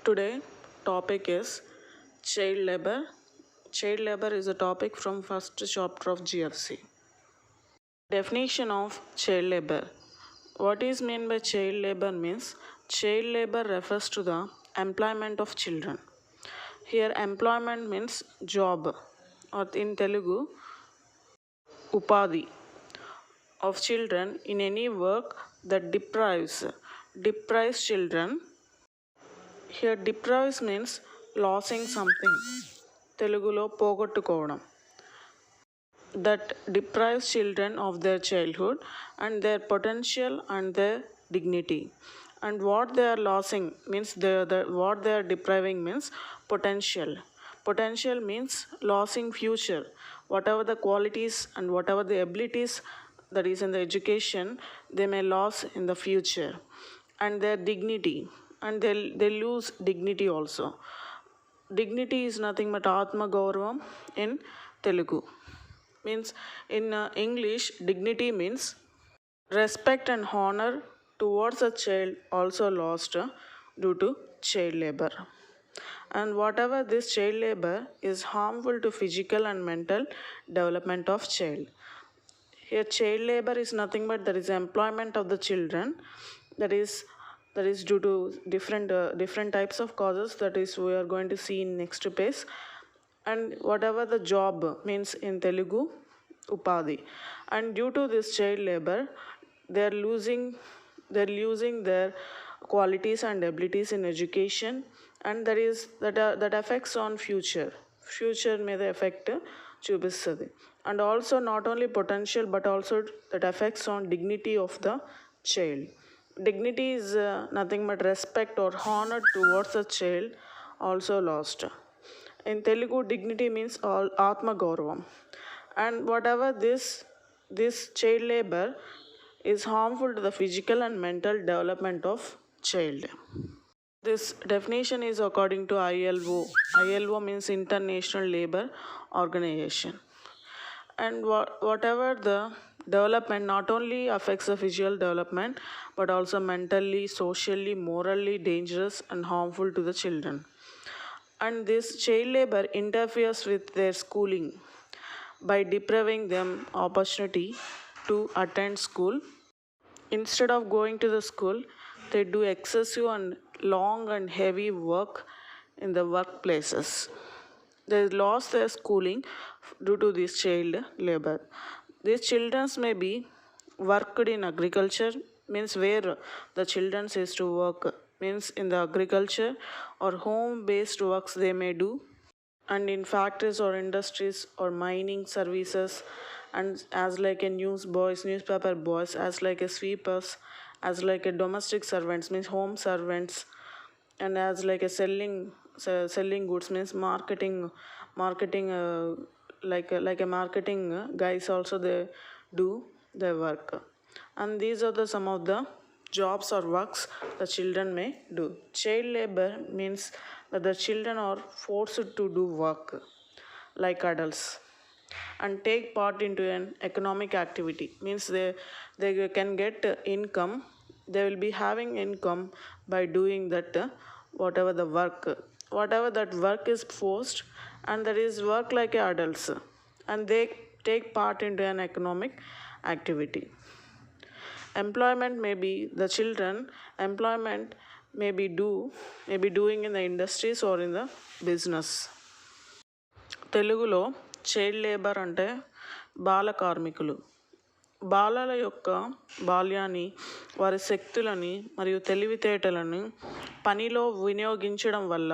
Today topic is child labor. Child labor is a topic from first chapter of GFC. Definition of child labor. What is meant by child labor means child labor refers to the employment of children. Here employment means job or in Telugu upadi of children in any work that deprives children. Here deprives means losing something. Telugulo పోగొట్టుకోవడం. That deprives children of their childhood and their potential and their dignity. And what they are losing means what they are depriving means potential. Potential means losing future. Whatever the qualities and whatever the abilities that is in the education, they may lose in the future. And their dignity, and they lose dignity also. Dignity is nothing but Atma Gauravam in Telugu. Means in English, dignity means respect and honor towards a child also lost due to child labor. And whatever this child labor is harmful to physical and mental development of child. Here child labor is nothing but there is employment of the children that is due to different types of causes that is we are going to see in next page. And whatever the job means in Telugu upadi. And due to this child labor they're losing their qualities and abilities in education, and that affects on future may the effect చూపిస్తుంది. And also not only potential but also that affects on dignity of the child. Dignity is nothing but respect or honor towards a child also lost. In Telugu, dignity means all Atma Gauravam. And whatever this child labor is harmful to the physical and mental development of child. This definition is according to ILO. ILO means International Labour Organization. And whatever the development not only affects the physical development but also mentally, socially, morally dangerous and harmful to the children. And this child labor interferes with their schooling by depriving them opportunity to attend school. Instead of going to the school, they do excessive and long and heavy work in the workplaces. They lost their schooling due to this child labor. These children may be worked in agriculture, means where the children is to work means in the agriculture or home based works they may do, and in factories or industries or mining services, and as like a newspaper boys, as like a sweepers, as like a domestic servants means home servants, and as like a selling goods means marketing like a marketing guys also they do their work. And these are the some of the jobs or works the children may do. Child labor means that the children are forced to do work like adults and take part into an economic activity, means they can get income. They will be having income by doing that whatever that work is forced, and that is work like adults, and they take part into an economic activity. Employment may be the children employment may be doing in the industries or in the business. తెలుగులో child labour అంటే బాల కార్మికులు. బాలల యొక్క బాల్యాన్ని, వారి శక్తులని మరియు తెలివితేటలను పనిలో వినియోగించడం వల్ల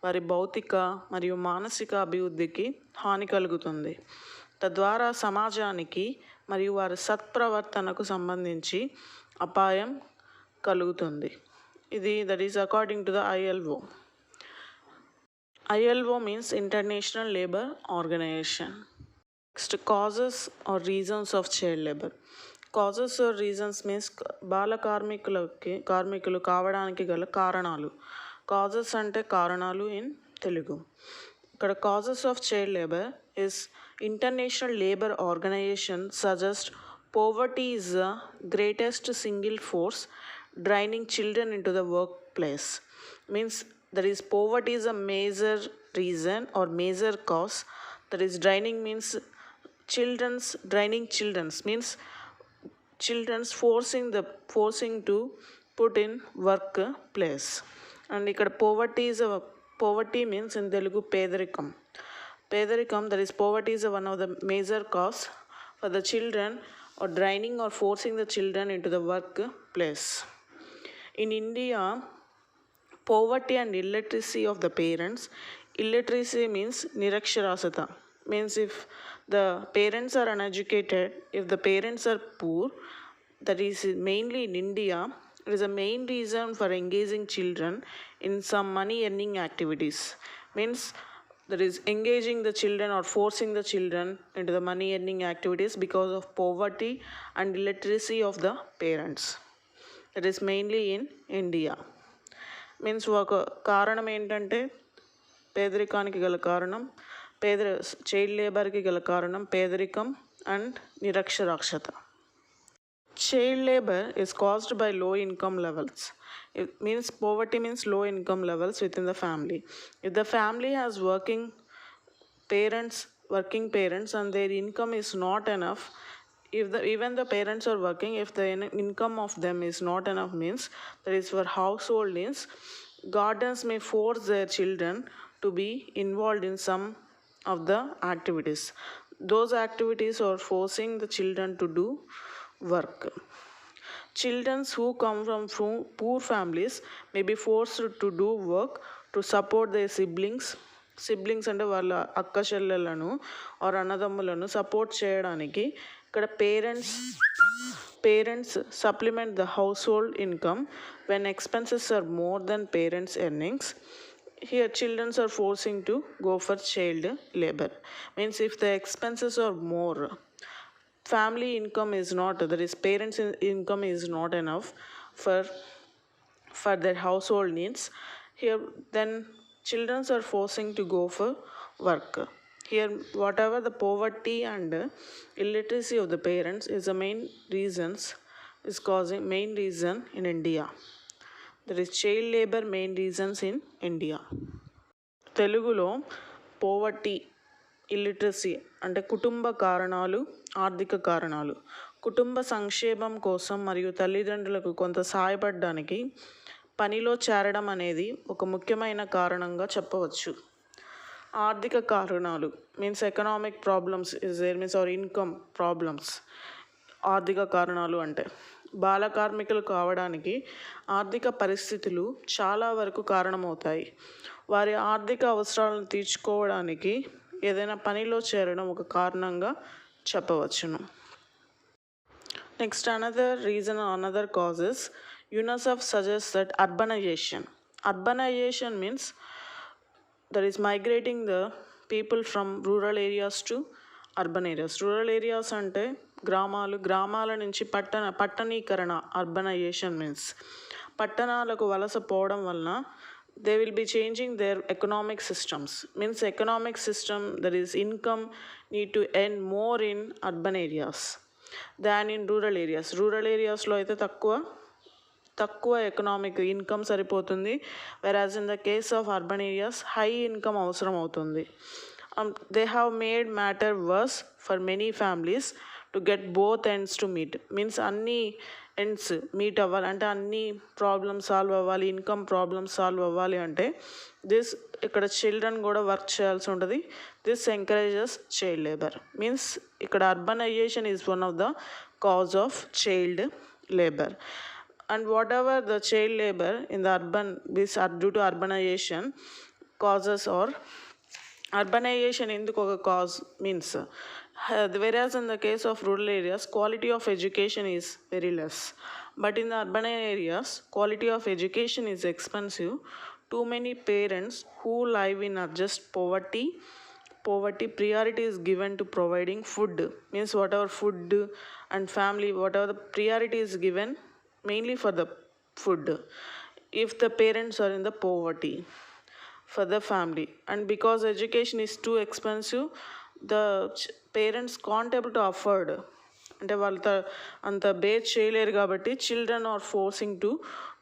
వారి భౌతిక మరియు మానసిక అభివృద్ధికి హాని కలుగుతుంది. తద్వారా సమాజానికి మరియు వారి సత్ప్రవర్తనకు సంబంధించి అపాయం కలుగుతుంది. ఇది that is according to the ILO. ILO means International Labour Organization. Next, causes or reasons of child labor. Causes or reasons means బాల కార్మికులు కావడానికి గల కారణాలు. కాజెస్ అంటే కారణాలు ఇన్ తెలుగు. ఇక్కడ causes of child labour is international labour organisation suggest poverty is the greatest single force draining children into the workplace. Means that is poverty is a major reason or major cause. That is draining means draining children's means children's forcing to put in workplace. And ఇక్కడ poverty means in Telugu పేదరికం that is poverty is one of the major cause for the children or draining or forcing the children into the workplace. In India, poverty and illiteracy of the parents. Illiteracy means nirakshirasata, means if the parents are uneducated, if the parents are poor, that is mainly in India, it is a main reason for engaging children in some money earning activities. Means that is engaging the children or forcing the children into the money earning activities because of poverty and illiteracy of the parents. That is mainly in India. Means ఒక కారణం ఏంటంటే పేదరికానికి గల కారణం child లేబర్కి గల కారణం పేదరికం and నిరక్షరాస్యత. Child labor is caused by low income levels. It means poverty means low income levels within the family. If the family has working parents and their income is not enough, even the parents are working, if the income of them is not enough, means that is for household needs, guardians may force their children to be involved in some of the activities. Those activities are forcing the children to do work. Children who come from poor families may be forced to do work to support their siblings అంటే వాళ్ళ అక్క చెల్లెలను are అన్నదమ్ములను support చేయడానికి ఇక్కడ parents supplement the household income when expenses are more than parents' earnings. Here children are forcing to go for child labor. Means if the expenses are more, family income is not, that is parents income is not enough for their household needs, here then children are forcing to go for work. Here whatever the poverty and illiteracy of the parents is the main reason in India. There is child labor main reasons in India. తెలుగులో poverty illiteracy అంటే కుటుంబ కారణాలు, ఆర్థిక కారణాలు. కుటుంబ సంక్షేమం కోసం మరియు తల్లిదండ్రులకు కొంత సహాయపడడానికి పనిలో చేరడం అనేది ఒక ముఖ్యమైన కారణంగా చెప్పవచ్చు. ఆర్థిక కారణాలు means economic problems is there means are income problems. ఆర్థిక కారణాలు అంటే బాల కార్మికులు కావడానికి ఆర్థిక పరిస్థితులు చాలా వరకు కారణమవుతాయి. వారి ఆర్థిక అవసరాలను తీర్చుకోవడానికి ఏదైనా పనిలో చేరడం ఒక కారణంగా చెప్పవచ్చును. Next another causes, UNICEF suggests that urbanization means that is migrating the people from rural areas to urban areas. Rural areas అంటే గ్రామాల నుంచి పట్టణీకరణ. urbanization means పట్టణాలకు వలస పోవడం వలన they will be changing their economic systems. Means economic system, that is income need to earn more in urban areas than in rural areas. Rural areasలో అయితే తక్కువ economic income సరిపోతుంది, whereas in the case of urban areas high income అవసరం అవుతుంది. They have made matter worse for many families to get both ends to meet. Means అన్ని ends meet అవ్వాలి అంటే అన్ని problems solve అవ్వాలి, ఇన్కమ్ ప్రాబ్లమ్స్ సాల్వ్ అవ్వాలి అంటే ఇక్కడ చిల్డ్రన్ కూడా వర్క్ చేయాల్సి ఉంటుంది. This encourages child labour. Means ఇక్కడ urbanisation is one of the cause of child labour. And whatever the child labour in the due to urbanisation causes are urbanization ఎందుకు ఒక cause means whereas in the case of rural areas quality of education is very less, but in the urban areas quality of education is expensive. Too many parents who live in just poverty priority is given to providing food. Means whatever food and family, whatever the priority is given mainly for the food if the parents are in the poverty for the family. And because education is too expensive, the parents can't able to afford, అంటే వాళ్ళతో అంత bear చేయలేరు కాబట్టి children are forcing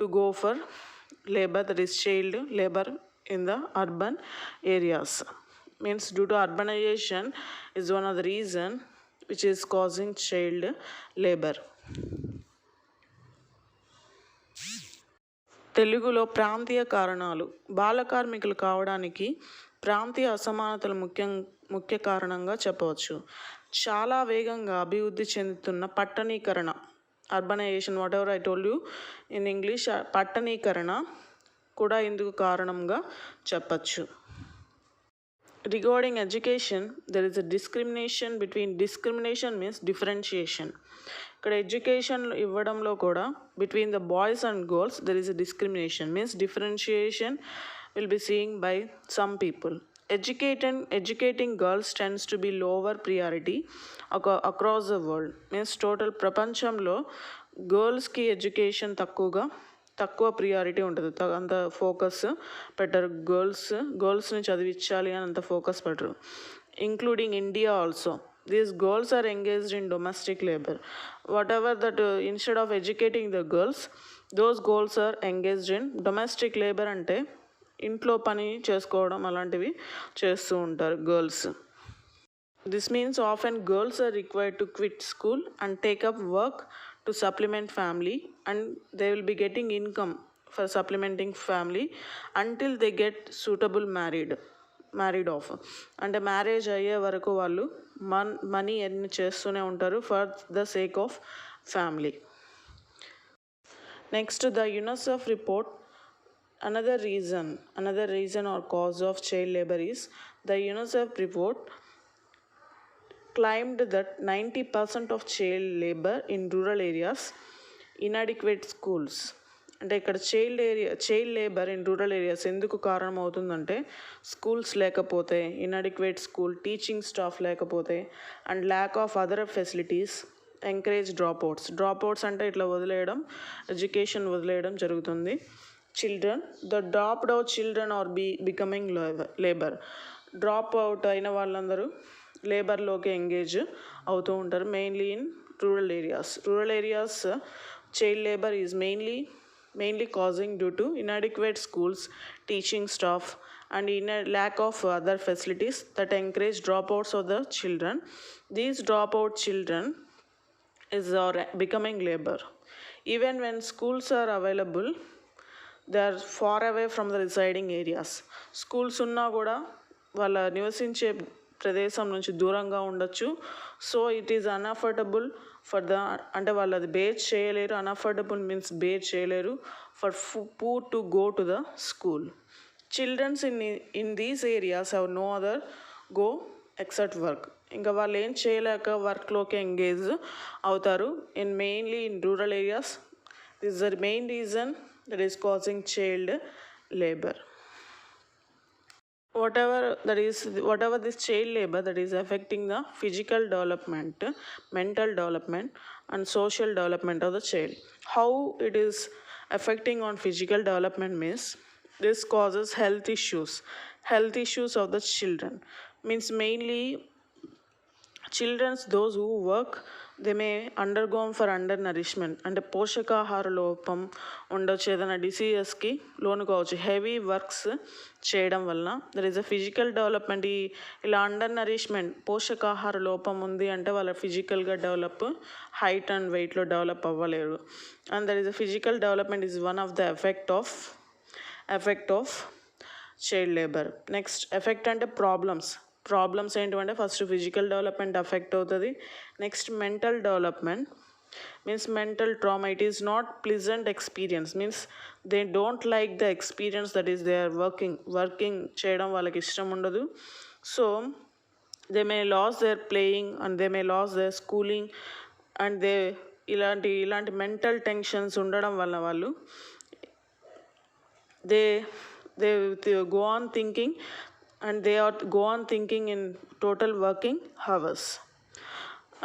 to go for labor, that is child labor in the urban areas. Means due to urbanization is one of the reason which is causing child labor. తెలుగులో ప్రాంతీయ కారణాలు. బాల కార్మికులు కావడానికి ప్రాంతీయ అసమానతలు ముఖ్య కారణంగా చెప్పవచ్చు. చాలా వేగంగా అభివృద్ధి చెందుతున్న పట్టణీకరణ, urbanisation, whatever I told you in English, పట్టణీకరణ కూడా ఇందుకు కారణంగా చెప్పచ్చు. Regarding education, there is a discrimination means differentiation. ఇక్కడ ఎడ్యుకేషన్ ఇవ్వడంలో కూడా between the boys and girls there is a discrimination, means differentiation will be seeing by some people. Educating girls tends to be lower priority across the world, means total ప్రపంచంలో గర్ల్స్కి education తక్కువ priority ఉంటుంది, అంత focus పెట్టరు. గర్ల్స్ని చదివించాలి అని అంత focus పెట్టరు. Including India also, these girls are engaged in domestic labor. Whatever that instead of educating the girls, those girls are engaged in domestic labor, అంటే ఇంట్లో పని చేసుకోవడం అలాంటివి చేస్తూ ఉంటారు girls. This means often girls are required to quit school and take up work to supplement family, and they will be getting income for supplementing family until they get suitable married off. అంటే marriage అయ్యే వరకు వాళ్ళు money earn చేస్తూనే ఉంటారు for the sake of family. Next, the UNICEF report, another reason or cause of child labor is the UNICEF report claimed that 90% of child labor in rural areas, inadequate schools. అంటే ఇక్కడ child labour in rural areas ఎందుకు కారణం అవుతుందంటే schools లేకపోతే, inadequate school teaching staff లేకపోతే, and lack of other facilities encourage dropouts అంటే ఇట్లా education వదిలేయడం జరుగుతుంది. The dropped out children are becoming labour. Drop out అయిన వాళ్ళందరూ లేబర్లోకి ఎంగేజ్ అవుతూ ఉంటారు, mainly in rural areas. Child labour is mainly causing due to inadequate schools, teaching staff, and lack of other facilities that encourage dropouts of the children. These dropout children are becoming labor. Even when schools are available, they are far away from the residing areas. Schools ఉన్నా కూడా వాళ్ళ నివసించే ప్రదేశం నుంచి దూరంగా ఉండొచ్చు. So it is unaffordable for the, అంటే వాళ్ళు అది బేర్ చేయలేరు. అన్అఫోర్డబుల్ మీన్స్ బేర్ చేయలేరు for poor to go to the school. Childrens in these areas have no other go except work. ఇంకా వాళ్ళు ఏం చేయలేక వర్క్లోకి ఎంగేజ్ అవుతారు mainly in rural areas. This is the main reason that is causing child labour. Whatever this child labor that is affecting the physical development, mental development, and social development of the child. How it is affecting on physical development means this causes health issues of the children. Means mainly children, those who work, they may undergo for undernourishment, అంటే పోషకాహార లోపం ఉండొచ్చు, ఏదైనా డిసీజెస్కి లోను కావచ్చు heavy works చేయడం వలన. There is a physical development. ఇలా undernourishment, పోషకాహార లోపం ఉంది అంటే వాళ్ళ ఫిజికల్గా డెవలప్, హైట్ అండ్ వెయిట్లో డెవలప్ అవ్వలేరు. And there is a physical development is one of the effect of child labour. Next effect అంటే ప్రాబ్లమ్స్ ఏంటంటే ఫస్ట్ ఫిజికల్ డెవలప్మెంట్ అఫెక్ట్ అవుతుంది. Next mental development means mental trauma. It is not pleasant experience, means they don't like the experience that is they are working చేయడం వాళ్ళకి ఇష్టం ఉండదు. So they may lose their playing and they may lose their schooling and ఇలాంటి mental tensions ఉండడం వల్ల వాళ్ళు they go on thinking, and they go on thinking in total working hours.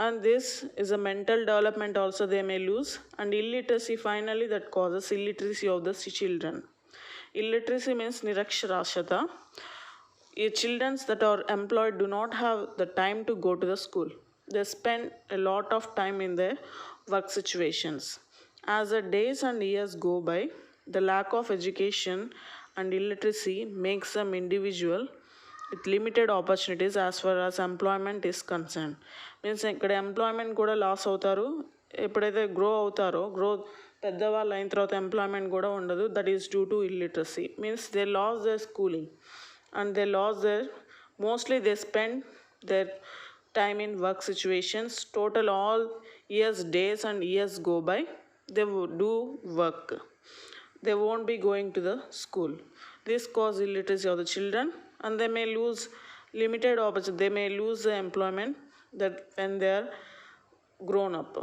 And this is a mental development also they may lose. And illiteracy, finally, that causes illiteracy of the children. Illiteracy means niraksharashata. Children that are employed do not have the time to go to the school. They spend a lot of time in their work situations. As the days and years go by, The lack of education and illiteracy makes them individual with limited opportunities as far as employment is concerned. Means ఇక్కడ employment కూడా loss అవుతారు. ఎప్పుడైతే grow అవుతారో పెద్దవాళ్ళు అయిన తర్వాత employment కూడా ఉండదు. That is due to illiteracy. Means they lose their schooling and they lose their mostly they spend their time in work situations. Total all years, days and years go by, they do work. They won't be going to the school. This causes illiteracy of the children and they may lose limited opportunity. They may lose the employment that when they are grown up.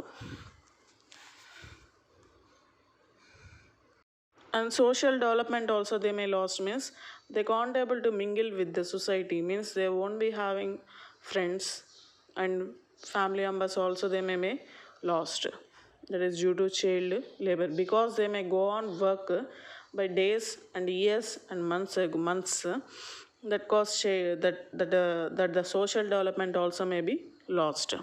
And social development also they may lost, means they can't able to mingle with the society, means they won't be having friends and family members also they may lost. That is due to child labor, because they may go on work by days and years and months that cause that the social development also may be lost.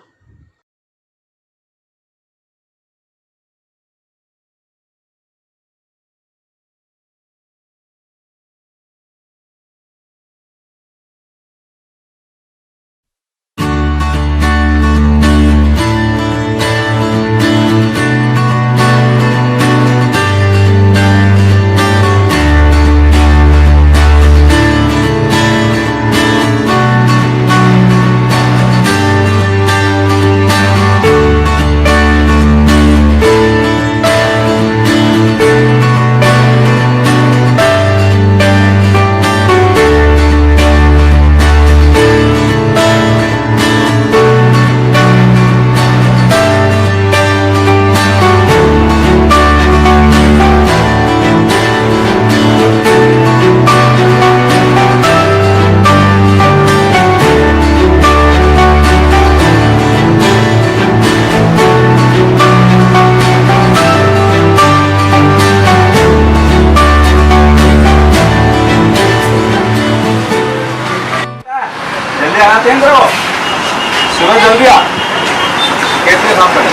सुबह जल्दी आ कैसे काम करें।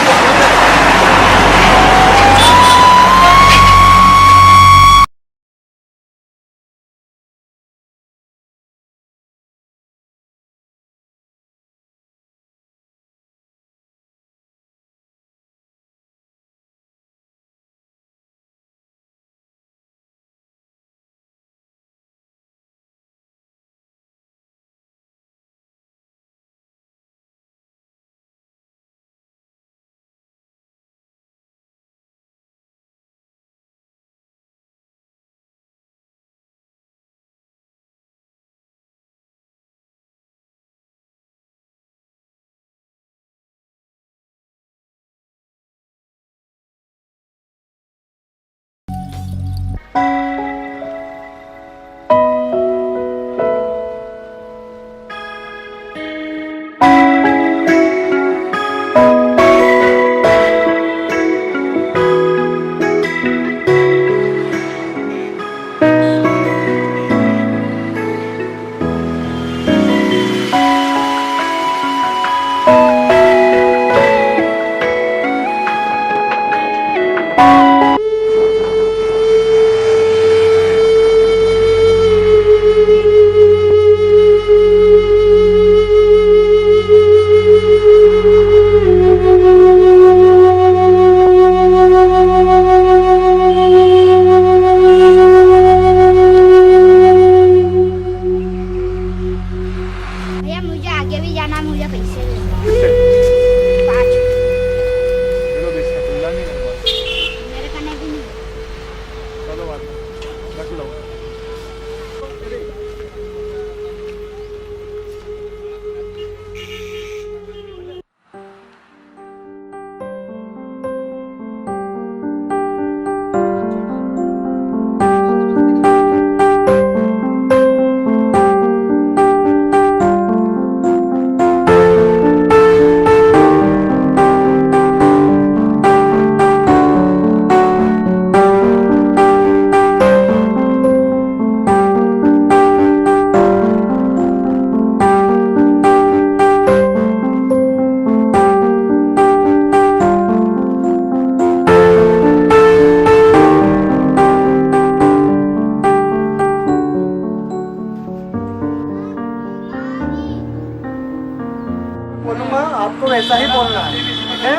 वैसा ही बोलना है, ठीक है?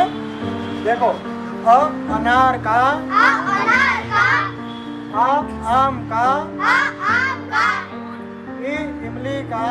देखो, अ अनार का, आ आम का, इ इमली का,